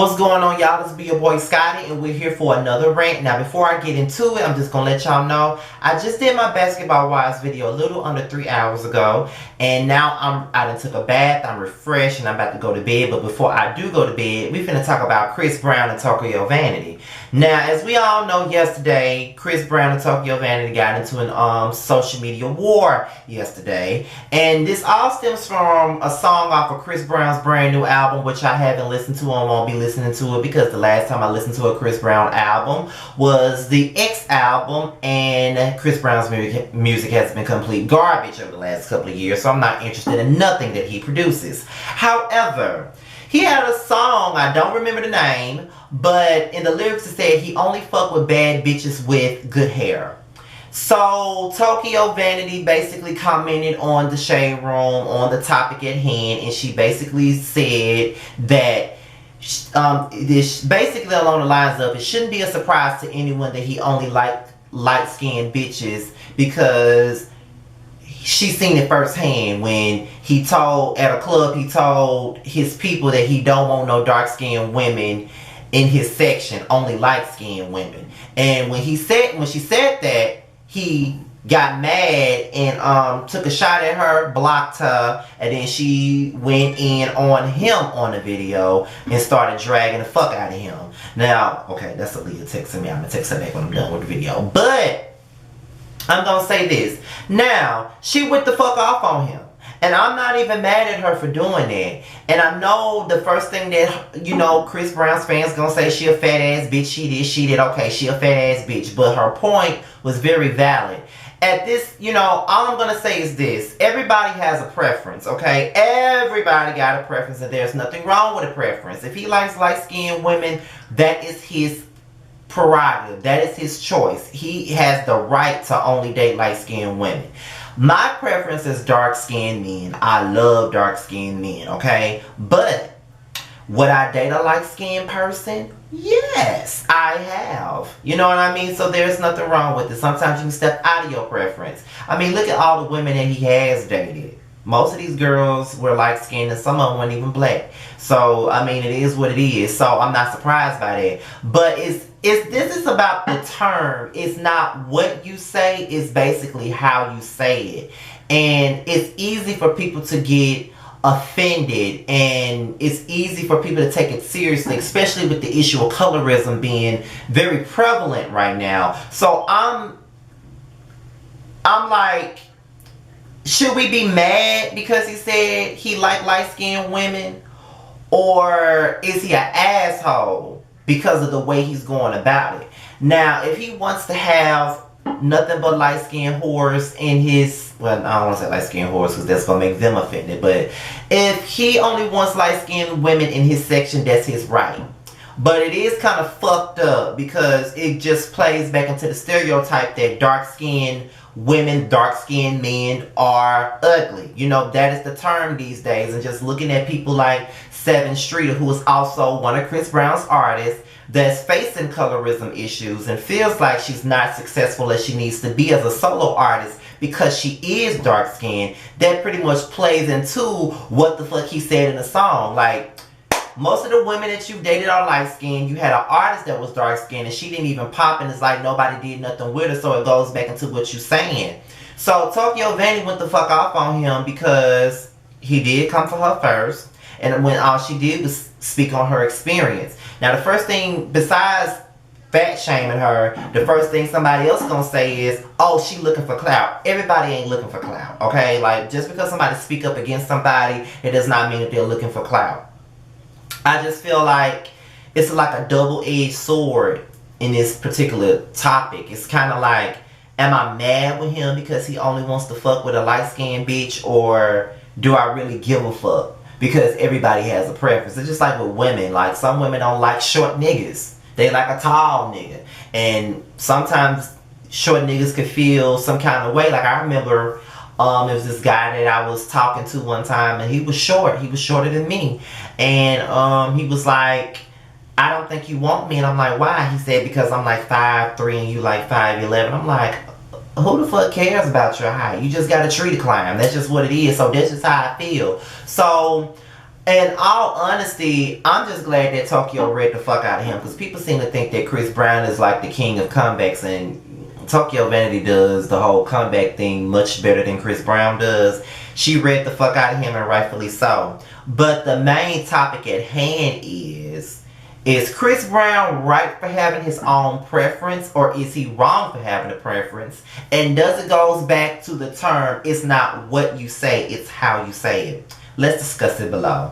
What's going on, y'all? This be your boy Scotty, and we're here for another rant. Now, before I get into it, I'm just gonna let y'all know I just did my basketball wives video a little under 3 hours ago, and now I done took a bath, I'm refreshed, and I'm about to go to bed. But before I do go to bed, we finna talk about Chris Brown and Tokyo Vanity. Now, as we all know, yesterday Chris Brown and Tokyo Vanity got into an social media war yesterday, and this all stems from a song off of Chris Brown's brand new album, which I haven't listened to and won't be listening to it because the last time I listened to a Chris Brown album was the X album, and Chris Brown's music has been complete garbage over the last couple of years, so I'm not interested in nothing that he produces. However, he had a song, I don't remember the name, but in the lyrics it said he only fuck with bad bitches with good hair. So Tokyo Vanity basically commented on the Shade Room on the topic at hand, and she basically said that this basically along the lines of, it shouldn't be a surprise to anyone that he only light-skinned bitches, because she seen it firsthand when he told, at a club, he told his people that he don't want no dark-skinned women in his section, only light-skinned women. And when she said that, he got mad and took a shot at her, blocked her, and then she went in on him on the video and started dragging the fuck out of him. Now, okay, that's Aaliyah texting me. I'm gonna text her back when I'm done with the video. But I'm gonna say this. Now, she went the fuck off on him. And I'm not even mad at her for doing that. And I know the first thing that, you know, Chris Brown's fans gonna say, she a fat ass bitch, she did, okay, she a fat ass bitch. But her point was very valid. At this, you know, all I'm gonna say is this. Everybody has a preference, okay? Everybody got a preference, and there's nothing wrong with a preference. If he likes light-skinned women, that is his prerogative. That is his choice. He has the right to only date light-skinned women. My preference is dark-skinned men. I love dark-skinned men, okay? But would I date a light-skinned person? Yes, I have. You know what I mean? So there's nothing wrong with it. Sometimes you can step out of your preference. I mean, look at all the women that he has dated. Most of these girls were light-skinned, and some of them weren't even black. So, I mean, it is what it is. So, I'm not surprised by that. But this is about the term. It's not what you say. It's basically how you say it. And it's easy for people to get offended, and it's easy for people to take it seriously, especially with the issue of colorism being very prevalent right now. So, I'm like, should we be mad because he said he liked light-skinned women? Or is he an asshole because of the way he's going about it? Now, if he wants to have nothing but light-skinned whores in his, well, I don't want to say light-skinned whores because that's going to make them offended. But if he only wants light-skinned women in his section, that's his right. But it is kind of fucked up because it just plays back into the stereotype that dark-skinned women, dark-skinned men are ugly. You know, that is the term these days. And just looking at people like 7th Streeter, who is also one of Chris Brown's artists, that's facing colorism issues and feels like she's not successful as she needs to be as a solo artist because she is dark-skinned, that pretty much plays into what the fuck he said in the song. Like, most of the women that you dated are light-skinned. You had an artist that was dark-skinned and she didn't even pop, and it's like nobody did nothing with her, so it goes back into what you're saying. So Tokyo Vanity went the fuck off on him because he did come for her first, and when all she did was speak on her experience. Now, the first thing, besides fat shaming her, the first thing somebody else gonna say is, oh, she looking for clout. Everybody ain't looking for clout, okay? Like, just because somebody speak up against somebody, it does not mean that they're looking for clout. I just feel like it's like a double-edged sword in this particular topic. It's kind of like, am I mad with him because he only wants to fuck with a light-skinned bitch, or do I really give a fuck? Because everybody has a preference. It's just like with women. Like, some women don't like short niggas. They like a tall nigga. And sometimes short niggas could feel some kind of way. Like, I remember there was this guy that I was talking to one time, and he was short. He was shorter than me. And he was like, I don't think you want me. And I'm like, why? He said, because I'm like 5'3" and you like 5'11". I'm like, who the fuck cares about your height? You just got a tree to climb. That's just what it is. So that's just how I feel. So In all honesty, I'm just glad that Tokyo read the fuck out of him, because people seem to think that Chris Brown is like the king of comebacks, and Tokyo Vanity does the whole comeback thing much better than Chris Brown does. She read the fuck out of him, and rightfully so. But the main topic at hand is Chris Brown right for having his own preference, or is he wrong for having a preference? And does it goes back to the term, it's not what you say, it's how you say it. Let's discuss it below.